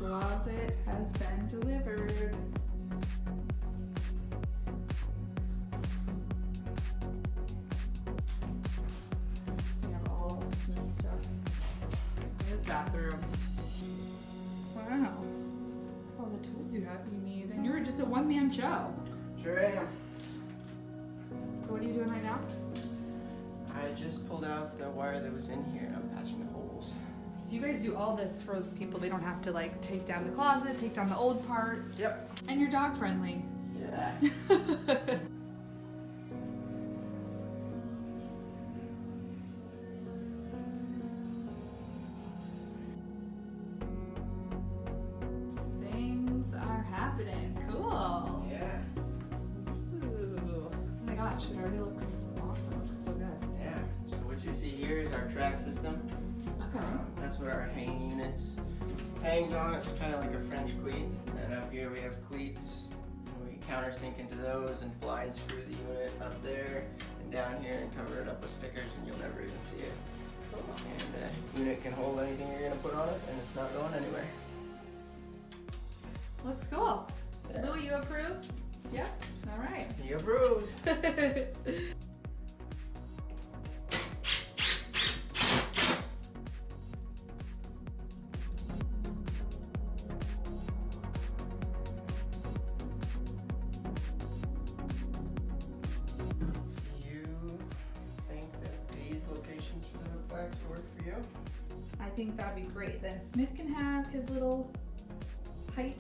closet has been delivered. We have all Smith stuff in his bathroom. Wow. All the tools you need. And you're just a one-man show. Sure am. So what are you doing right now? I just pulled out the wire that was in here and I'm patching the holes. So you guys do all this for people. They don't have to like take down the closet, take down the old part. Yep. And you're dog friendly. Yeah. Things are happening. Cool. Yeah. Ooh. Oh my gosh, it already looks awesome. It looks so good. Yeah. So what you see here is our track system. Okay. That's what our hanging units hangs on. It's kind of like a French cleat. And up here we have cleats. And we countersink into those and blind screw the unit up there and down here and cover it up with stickers and you'll never even see it. Cool. And the unit can hold anything you're going to put on it and it's not going anywhere. Looks cool. Yeah. Louie, you approve? Yeah? All right. He approves. I think that'd be great. Then Smith can have his little height,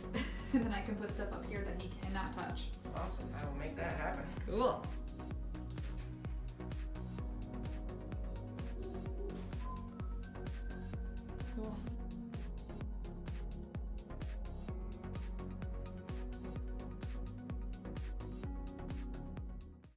and then I can put stuff up here that he cannot touch. Awesome, I will make that happen. Cool.